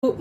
تو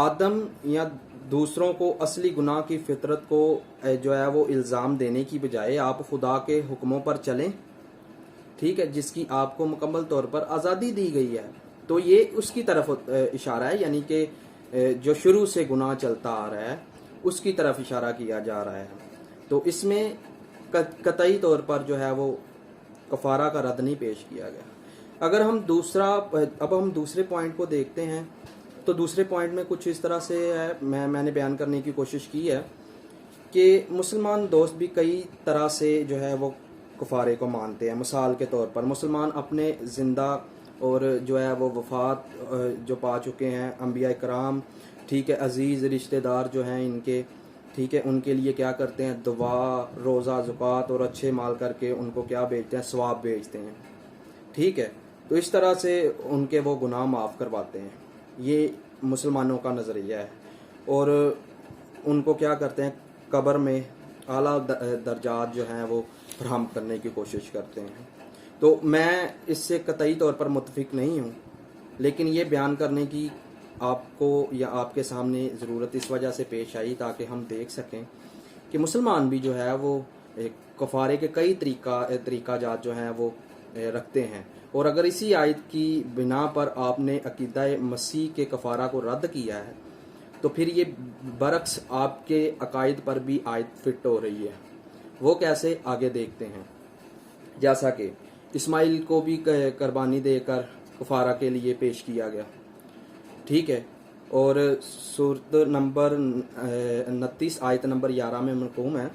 آدم یا دوسروں کو اصلی گناہ کی فطرت کو جو ہے وہ الزام دینے کی بجائے آپ خدا کے حکموں پر چلیں، ٹھیک ہے، جس کی آپ کو مکمل طور پر آزادی دی گئی ہے. تو یہ اس کی طرف اشارہ ہے، یعنی کہ جو شروع سے گناہ چلتا آ رہا ہے اس کی طرف اشارہ کیا جا رہا ہے. تو اس میں قطعی طور پر جو ہے وہ کفارہ کا رد نہیں پیش کیا گیا. اگر ہم اب ہم دوسرے پوائنٹ کو دیکھتے ہیں تو دوسرے پوائنٹ میں کچھ اس طرح سے ہے، میں نے بیان کرنے کی کوشش کی ہے کہ مسلمان دوست بھی کئی طرح سے جو ہے وہ کفارے کو مانتے ہیں. مثال کے طور پر مسلمان اپنے زندہ اور جو ہے وہ وفات جو پا چکے ہیں انبیاء کرام، ٹھیک ہے، عزیز رشتہ دار جو ہیں ان کے، ٹھیک ہے، ان کے لیے کیا کرتے ہیں؟ دعا، روزہ، زکوٰۃ اور اچھے مال کر کے ان کو کیا بیچتے ہیں؟ ثواب بیچتے ہیں، ٹھیک ہے. تو اس طرح سے ان کے وہ گناہ معاف کرواتے ہیں. یہ مسلمانوں کا نظریہ ہے. اور ان کو کیا کرتے ہیں؟ قبر میں اعلیٰ درجات جو ہیں وہ فراہم کرنے کی کوشش کرتے ہیں. تو میں اس سے قطعی طور پر متفق نہیں ہوں، لیکن یہ بیان کرنے کی آپ کو یا آپ کے سامنے ضرورت اس وجہ سے پیش آئی تاکہ ہم دیکھ سکیں کہ مسلمان بھی جو ہے وہ کفارے کے کئی طریقہ جات جو ہیں وہ رکھتے ہیں. اور اگر اسی آیت کی بنا پر آپ نے عقیدہ مسیح کے کفارہ کو رد کیا ہے تو پھر یہ برعکس آپ کے عقائد پر بھی آیت فٹ ہو رہی ہے. وہ کیسے؟ آگے دیکھتے ہیں. جیسا کہ اسماعیل کو بھی قربانی دے کر کفارہ کے لیے پیش کیا گیا، ٹھیک ہے. اور سورت نمبر 29 آیت نمبر 11 میں مرقوم ہے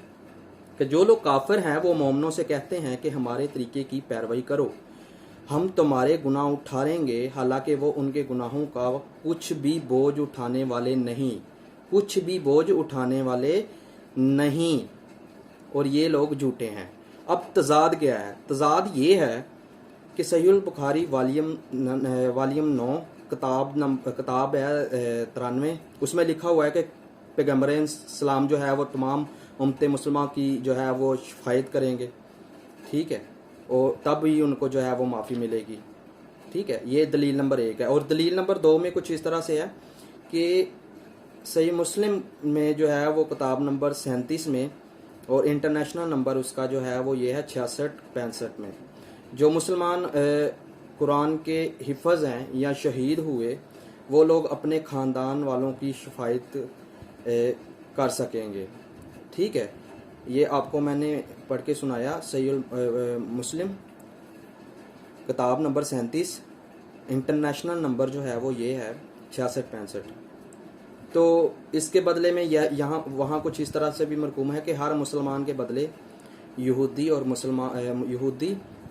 کہ جو لوگ کافر ہیں وہ مومنوں سے کہتے ہیں کہ ہمارے طریقے کی پیروی کرو، ہم تمہارے گناہ اٹھائیں گے، حالانکہ وہ ان کے گناہوں کا کچھ بھی بوجھ اٹھانے والے نہیں، اور یہ لوگ جھوٹے ہیں. اب تضاد کیا ہے؟ تضاد یہ ہے کہ صحیح البخاری والیم 9 کتاب ہے 93، اس میں لکھا ہوا ہے کہ پیغمبر اسلام جو ہے وہ تمام امت مسلمہ کی جو ہے وہ شفاعت کریں گے، ٹھیک ہے، اور تب ہی ان کو جو ہے وہ معافی ملے گی، ٹھیک ہے. یہ دلیل نمبر 1 ہے. اور دلیل نمبر 2 میں کچھ اس طرح سے ہے کہ صحیح مسلم میں جو ہے وہ کتاب نمبر 37 میں، اور انٹرنیشنل نمبر اس کا جو ہے وہ یہ ہے 6665 میں، جو مسلمان قرآن کے حفظ ہیں یا شہید ہوئے وہ لوگ اپنے خاندان والوں کی شفاعت کر سکیں گے، ٹھیک ہے. یہ آپ کو میں نے پڑھ کے سنایا. صحیح مسلم کتاب نمبر 37، انٹرنیشنل نمبر جو ہے وہ یہ ہے 6665. تو اس کے بدلے میں وہاں کچھ اس طرح سے بھی مرقوم ہے کہ ہر مسلمان کے بدلے یہودی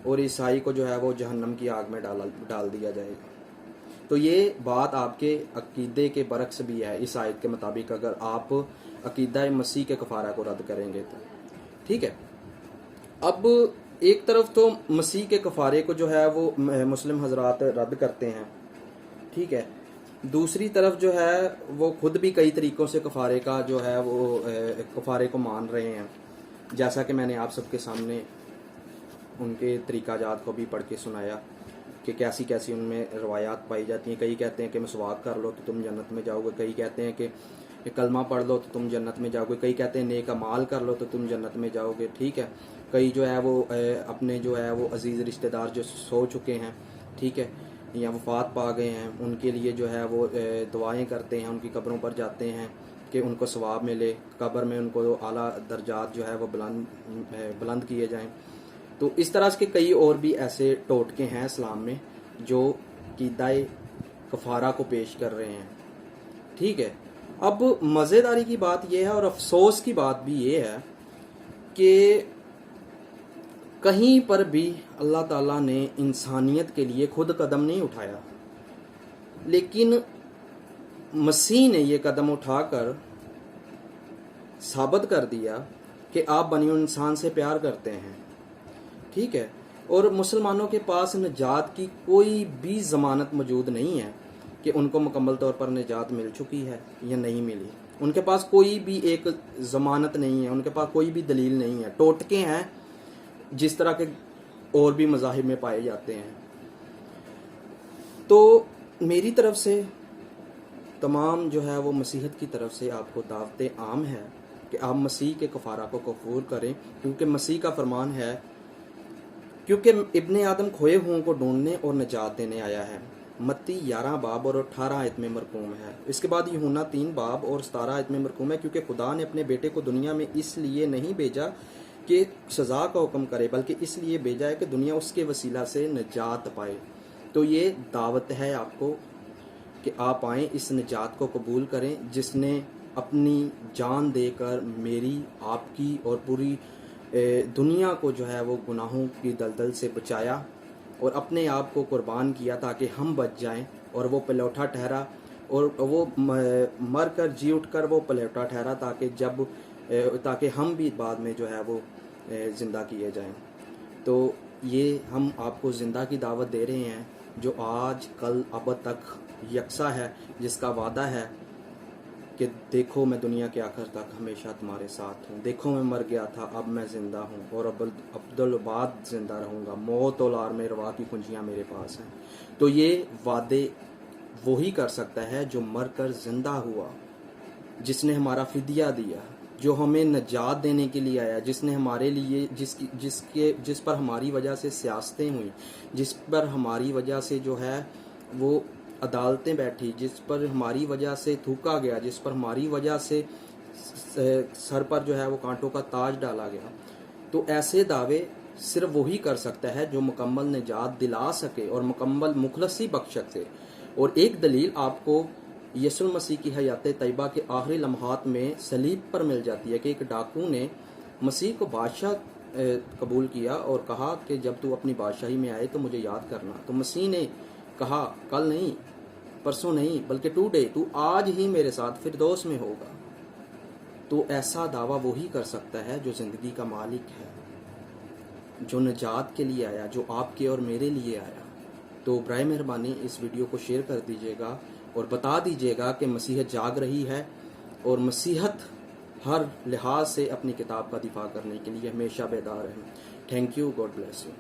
اور عیسائی کو جو ہے وہ جہنم کی آگ میں ڈال دیا جائے گا. تو یہ بات آپ کے عقیدے کے برعکس بھی ہے اس آیت کے مطابق، اگر آپ عقیدہ مسیح کے کفارہ کو رد کریں گے تو، ٹھیک ہے. اب ایک طرف تو مسیح کے کفارے کو جو ہے وہ مسلم حضرات رد کرتے ہیں، ٹھیک ہے. دوسری طرف جو ہے وہ خود بھی کئی طریقوں سے کفارے کا جو ہے وہ کفارے کو مان رہے ہیں، جیسا کہ میں نے آپ سب کے سامنے ان کے طریقہ جات کو بھی پڑھ کے سنایا کہ کیسی ان میں روایات پائی جاتی ہیں. کئی کہتے ہیں کہ مسواک کر لو تو تم جنت میں جاؤ گے، کئی کہتے ہیں کہ کلمہ پڑھ لو تو تم جنت میں جاؤ گے، کئی کہتے ہیں نیک اعمال کر لو تو تم جنت میں جاؤ گے، ٹھیک ہے. کئی جو ہے وہ اپنے جو ہے وہ عزیز رشتہ دار جو سو چکے ہیں، ٹھیک ہے، یا وفات پا گئے ہیں، ان کے لیے جو ہے وہ دعائیں کرتے ہیں، ان کی قبروں پر جاتے ہیں کہ ان کو ثواب ملے، قبر میں ان کو اعلیٰ درجات جو ہے وہ بلند کیے جائیں. تو اس طرح کے کئی اور بھی ایسے ٹوٹکے ہیں اسلام میں جو عقیدہ کفارہ کو پیش کر رہے ہیں، ٹھیک ہے. اب مزیداری کی بات یہ ہے اور افسوس کی بات بھی یہ ہے کہ کہیں پر بھی اللہ تعالیٰ نے انسانیت کے لیے خود قدم نہیں اٹھایا، لیکن مسیح نے یہ قدم اٹھا کر ثابت کر دیا کہ آپ بنی انسان سے پیار کرتے ہیں، ٹھیک ہے. اور مسلمانوں کے پاس نجات کی کوئی بھی ضمانت موجود نہیں ہے کہ ان کو مکمل طور پر نجات مل چکی ہے یا نہیں ملی. ان کے پاس کوئی بھی ایک ضمانت نہیں ہے، ان کے پاس کوئی بھی دلیل نہیں ہے. ٹوٹکے ہیں جس طرح کے اور بھی مذاہب میں پائے جاتے ہیں. تو میری طرف سے تمام جو ہے وہ مسیحت کی طرف سے آپ کو دعوت عام ہے کہ آپ مسیح کے کفارہ کو قبول کریں، کیونکہ مسیح کا فرمان ہے، کیونکہ ابن آدم کھوئے ہوں کو ڈھونڈنے اور نجات دینے آیا ہے۔ متی 11 باب اور 18 آیت میں مرقوم ہے۔ اس کے بعد یوحنا 3 باب اور 17 آیت میں مرقوم ہے، کیونکہ خدا نے اپنے بیٹے کو دنیا میں اس لیے نہیں بھیجا کہ سزا کا حکم کرے، بلکہ اس لیے بھیجا ہے کہ دنیا اس کے وسیلہ سے نجات پائے۔ تو یہ دعوت ہے آپ کو کہ آپ آئیں، اس نجات کو قبول کریں، جس نے اپنی جان دے کر میری، آپ کی اور پوری دنیا کو جو ہے وہ گناہوں کی دلدل سے بچایا اور اپنے آپ کو قربان کیا تاکہ ہم بچ جائیں، اور وہ پلوٹا ٹھہرا، اور وہ مر کر جی اٹھ کر وہ پلوٹا ٹھہرا تاکہ ہم بھی بعد میں جو ہے وہ زندہ کیے جائیں۔ تو یہ ہم آپ کو زندہ کی دعوت دے رہے ہیں، جو آج کل ابد تک یکساں ہے، جس کا وعدہ ہے کہ دیکھو میں دنیا کے آخر تک ہمیشہ تمہارے ساتھ ہوں، دیکھو میں مر گیا تھا اب میں زندہ ہوں اور عبدالباد زندہ رہوں گا، موت اور عالم روا کی کنجیاں میرے پاس ہیں۔ تو یہ وعدے وہی کر سکتا ہے جو مر کر زندہ ہوا، جس نے ہمارا فدیہ دیا، جو ہمیں نجات دینے کے لیے آیا، جس نے ہمارے لیے جس پر ہماری وجہ سے سیاستیں ہوئیں، جس پر ہماری وجہ سے جو ہے وہ عدالتیں بیٹھی، جس پر ہماری وجہ سے تھوکا گیا، جس پر ہماری وجہ سے سر پر جو ہے وہ کانٹوں کا تاج ڈالا گیا۔ تو ایسے دعوے صرف وہی کر سکتا ہے جو مکمل نجات دلا سکے اور مکمل مخلصی بخش سکے۔ اور ایک دلیل آپ کو یسوع مسیح کی حیات طیبہ کے آخری لمحات میں صلیب پر مل جاتی ہے کہ ایک ڈاکو نے مسیح کو بادشاہ قبول کیا اور کہا کہ جب تو اپنی بادشاہی میں آئے تو مجھے یاد کرنا۔ تو مسیح نے کہا کل نہیں، پرسوں نہیں، بلکہ ٹوڈے، تو آج ہی میرے ساتھ فردوس میں ہوگا۔ تو ایسا دعویٰ وہی کر سکتا ہے جو زندگی کا مالک ہے، جو نجات کے لیے آیا، جو آپ کے اور میرے لیے آیا۔ تو برائے مہربانی اس ویڈیو کو شیئر کر دیجیے گا اور بتا دیجیے گا کہ مسیحت جاگ رہی ہے، اور مسیحت ہر لحاظ سے اپنی کتاب کا دفاع کرنے کے لیے ہمیشہ بیدار ہے۔ Thank you, God bless you.